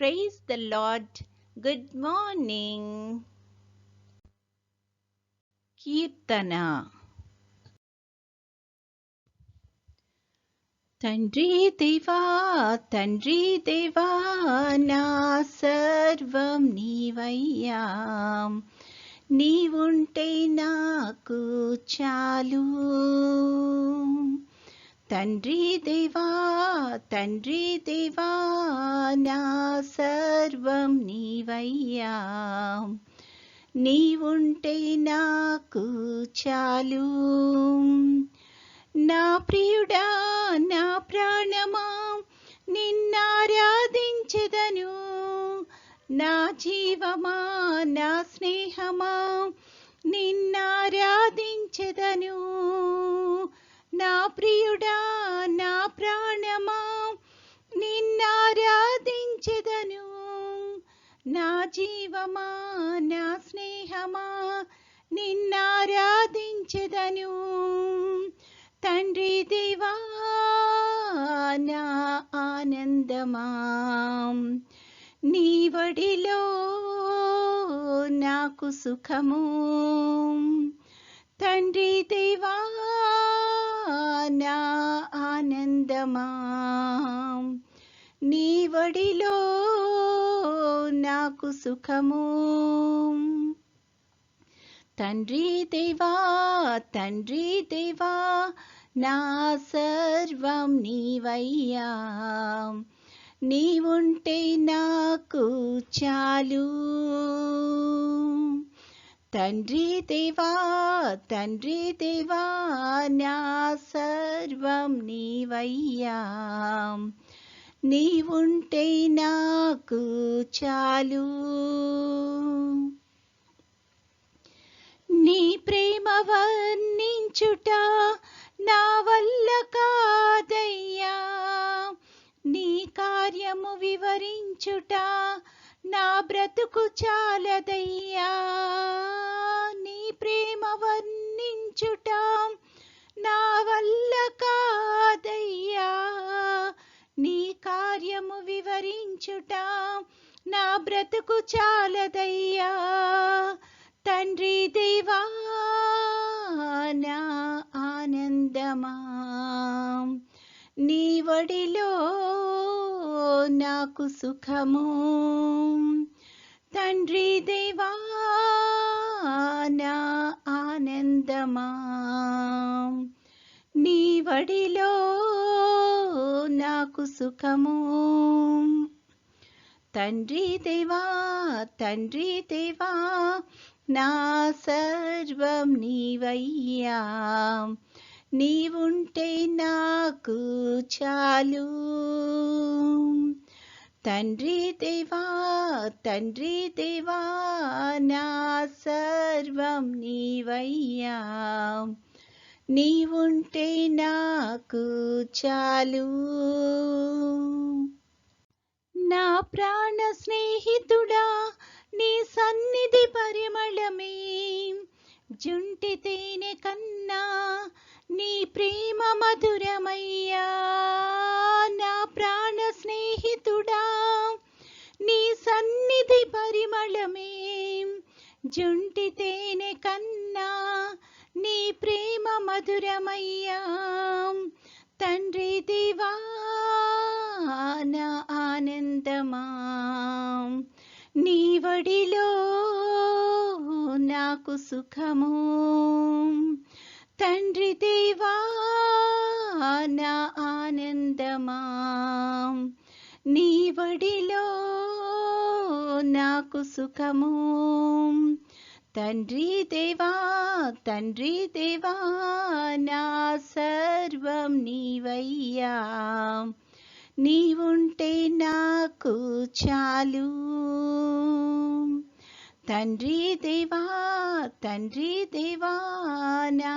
Praise the Lord. Good morning. Kirtana. Tandri Deva, Tandri Deva, na sarvam nivayya. నీవుంటే నాకు చాలు. తండ్రి దేవా, తండ్రి దేవా, నా సర్వం నీవయ్యా. నీవుంటే నాకు చాలు. నా ప్రియుడా, నా ప్రాణమా, నిన్నారాధించెదను. నా జీవమా, నా స్నేహమా, నిన్నారాధించెదను. నా ప్రియుడా, నా ప్రాణమా, నిన్నారాధించెదను. నా జీవమా, నా స్నేహమా, నిన్నారాధించెదను. తండ్రి దేవా, నా ఆనందమా, నీ వడిలో నాకు సుఖము. తండ్రి దేవా, నా ఆనందమా, నీ వడిలో నాకు సుఖము. తండ్రి దేవా, తండ్రి దేవా, నా సర్వం నీవయ్యా. నీవుంటే నాకు చాలు. తండ్రి దేవా, తండ్రి దేవా, నా సర్వం నీవయ్యా. నీవుంటే నాకు చాలు. నీ ప్రేమ వర్ణించుట నా వల్ల కాదయ్యా. నీ కార్యము వివరించుట నా బ్రతుకు చాలదయ్యా. నీ ప్రేమ వర్ణించుట నా వల్ల కాదయ్యా. నీ కార్యము వివరించుట నా బ్రతుకు చాలదయ్యా. తండ్రి దేవా, నా ఆనందమా, నీ వడిలో నాకు సుఖము. తండ్రి దేవా, నా ఆనందమా, నీ వడిలో నాకు సుఖము. తండ్రి దేవా, తండ్రి దేవా, నా సర్వం నీవయ్యా. నీవుంటే నాకు చాలు. తండ్రి దేవా, తండ్రి దేవా, నా సర్వం నీవయ్యా. నీవుంటే నాకు చాలు. నా ప్రాణ స్నేహితుడా, నీ సన్నిధి పరిమళమే జుంటి తేనె కన్నా నీ ప్రేమ మధురమయ్యా. నా ప్రాణ స్నేహితుడా, నీ సన్నిధి పరిమళమే జుంటి తేనె కన్నా నీ ప్రేమ మధురమయ్యా. తండ్రి దేవా, నా ఆనందమా, నీ వడిలో నాకు సుఖము. తండ్రి దేవా, నా ఆనందమా, నీ వడిలో నాకు సుఖము. తండ్రి దేవా, తండ్రి దేవా, నా సర్వం నీవయ్యా. నీవుంటే నాకు చాలు. తండ్రి దేవా, తండ్రి దేవా, నా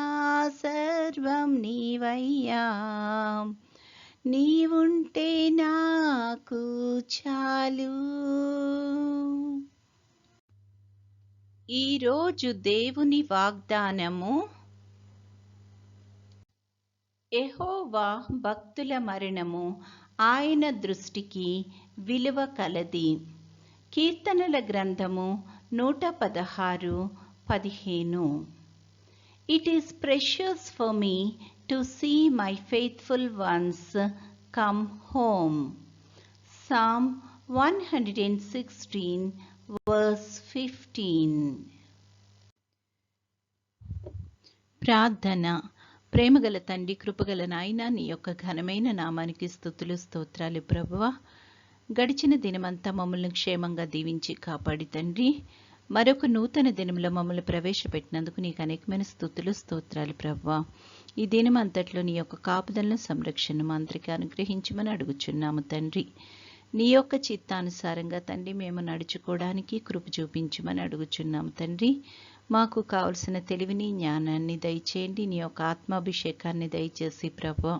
సర్వం నీవయ్యా. నీవుంటే నాకు చాలు. ఈరోజు దేవుని వాగ్దానము. యెహోవా భక్తుల మరణము ఆయన దృష్టికి విలువ కలది. కీర్తనల గ్రంథము 116:15. It is precious for me to see my faithful ones come home. Psalm 116:15. ప్రార్థన. ప్రేమగల తండ్రి, కృపగల నాయన, నీ యొక్క ఘనమైన నామానికి స్తుతులు స్తోత్రాలు ప్రభువా. గడిచిన దినమంతా మమ్మల్ని క్షేమంగా దీవించి కాపాడి తండ్రి, మరొక నూతన దినంలో మమ్మల్ని ప్రవేశపెట్టినందుకు నీకు అనేకమైన స్తుతులు స్తోత్రాలు ప్రభువా. ఈ దినమంతట్లో నీ యొక్క కాపుదలను సంరక్షణ మంత్రికి అనుగ్రహించమని అడుగుచున్నాము తండ్రి. నీ యొక్క చిత్తానుసారంగా తండ్రి మేము నడుచుకోవడానికి కృప చూపించమని అడుగుచున్నాము తండ్రి. మాకు కావలసిన తెలివిని జ్ఞానాన్ని దయచేయండి. నీ యొక్క ఆత్మాభిషేకాన్ని దయచేసి ప్రభువా,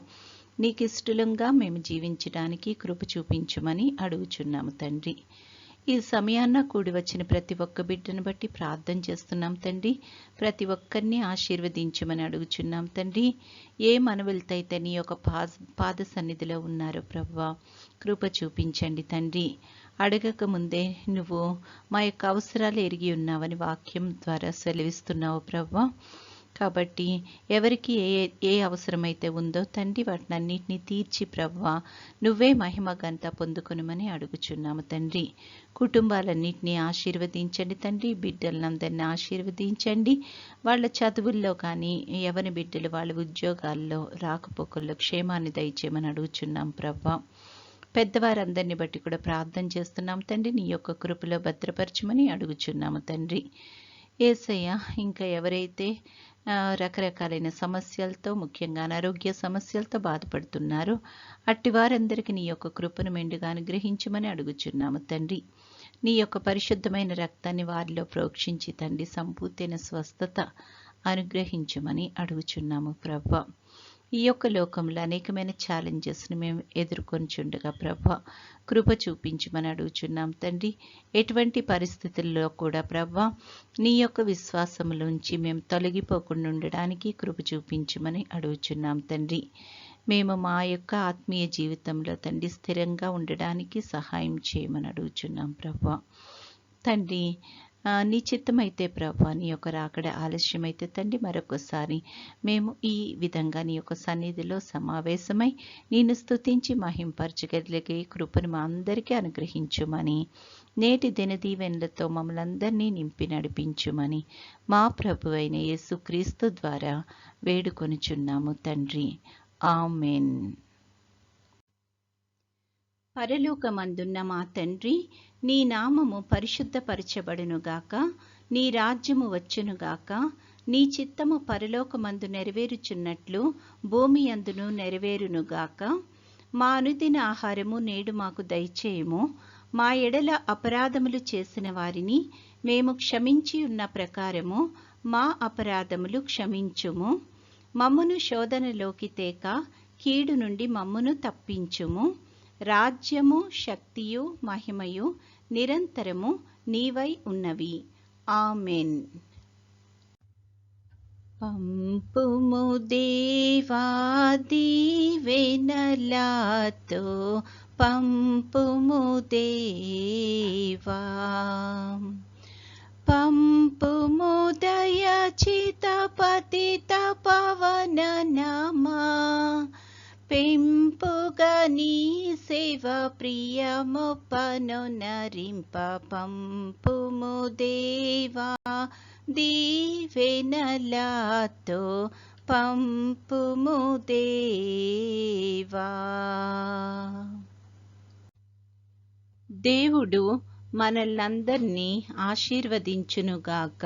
నీకు ఇష్టలంగా మేము జీవించడానికి కృప చూపించమని అడుగుచున్నాము తండ్రి. ఈ సమయాన్న కూడి వచ్చిన ప్రతి ఒక్క బిడ్డను బట్టి ప్రార్థన చేస్తున్నాం తండ్రి. ప్రతి ఒక్కరిని ఆశీర్వదించమని అడుగుచున్నాం తండ్రి. ఏ మనవులతైతే నీ యొక్క పాద సన్నిధిలో ఉన్నారో ప్రభువా, కృప చూపించండి తండ్రి. అడగక ముందే నువ్వు మా యొక్క అవసరాలు ఎరిగి ఉన్నావని వాక్యం ద్వారా సెలవిస్తున్నావు ప్రభువా. కాబట్టి ఎవరికి ఏ అవసరమైతే ఉందో తండ్రి, వాటిని అన్నిటినీ తీర్చి ప్రభువా నువ్వే మహిమ ఘనత పొందుకొనుమని అడుగుచున్నాము తండ్రి. కుటుంబాలన్నింటినీ ఆశీర్వదించండి తండ్రి. బిడ్డలందరినీ ఆశీర్వదించండి. వాళ్ళ చదువుల్లో కానీ, ఎవరి బిడ్డలు వాళ్ళ ఉద్యోగాల్లో రాకపోకల్లో క్షేమాన్ని దయచేయమని అడుగుచున్నాం ప్రభువా. పెద్దవారందరిని బట్టి కూడా ప్రార్థన చేస్తున్నాం తండ్రి. నీ యొక్క కృపలో భద్రపరచమని అడుగుచున్నాము తండ్రి. యేసయ్య, ఇంకా ఎవరైతే రకరకాలైన సమస్యలతో, ముఖ్యంగా అనారోగ్య సమస్యలతో బాధపడుతున్నారో అట్టి వారందరికీ నీ యొక్క కృపను మెండుగా అనుగ్రహించమని అడుగుచున్నాము తండ్రి. నీ యొక్క పరిశుద్ధమైన రక్తాన్ని వారిలో ప్రోక్షించి తండ్రి సంపూర్తైన స్వస్థత అనుగ్రహించమని అడుగుచున్నాము ప్రభువా. ఈ యొక్క లోకంలో అనేకమైన ఛాలెంజెస్ని మేము ఎదుర్కొనిచుండగా ప్రభువా కృప చూపించమని అడుగుచున్నాం తండ్రి. ఎటువంటి పరిస్థితుల్లో కూడా ప్రభువా నీ యొక్క విశ్వాసంలోంచి మేము తొలగిపోకుండా ఉండడానికి కృప చూపించమని అడుగుచున్నాం తండ్రి. మేము మా యొక్క ఆత్మీయ జీవితంలో తండ్రి స్థిరంగా ఉండడానికి సహాయం చేయమని అడుగుచున్నాం ప్రభువా. తండ్రి, నీ చిత్తమైతే ప్రభువా నీ యొక్క రాకడ ఆలస్యమైతే తండ్రి మరొకసారి మేము ఈ విధంగా నీ యొక్క సన్నిధిలో సమావేశమై నిన్ను స్తుతించి మహింపరచగలిగే కృపను మా అందరికీ అనుగ్రహించుమని, నేటి దినదీవెనలతో మమ్మల్ని అందరినీ నింపి నడిపించుమని మా ప్రభువైన యేసుక్రీస్తు ద్వారా వేడుకొనుచున్నాము తండ్రి. ఆమెన్. పరలోకమందున్న మా తండ్రి, నీ నామము పరిశుద్ధపరచబడునుగాక, నీ రాజ్యము వచ్చునుగాక, నీ చిత్తము పరలోకమందు నెరవేరుచున్నట్లు భూమి అందును నెరవేరునుగాక. మా అనుదిన ఆహారము నేడు మాకు దయచేయము. మా ఎడల అపరాధములు చేసిన వారిని మేము క్షమించి ఉన్న ప్రకారము మా అపరాధములు క్షమించుము. మమ్మును శోధనలోకి తేక కీడు నుండి మమ్మును తప్పించుము. రాజ్యము, శక్తియు, మహిమయు నిరంతరము నీవై ఉన్నవి. ఆమెన్. పంపుము దేవా దీవెనలతో, పంపుము దేవా, పంపుము దయచిత పతిత పవన నామా, పెంపుగా నీ సేవ ప్రియమొప్పను నరింప. పంపుము దేవా దీవెనలతో, పంపుము దేవా. దేవుడు మనల్నందరినీ ఆశీర్వదించునుగాక.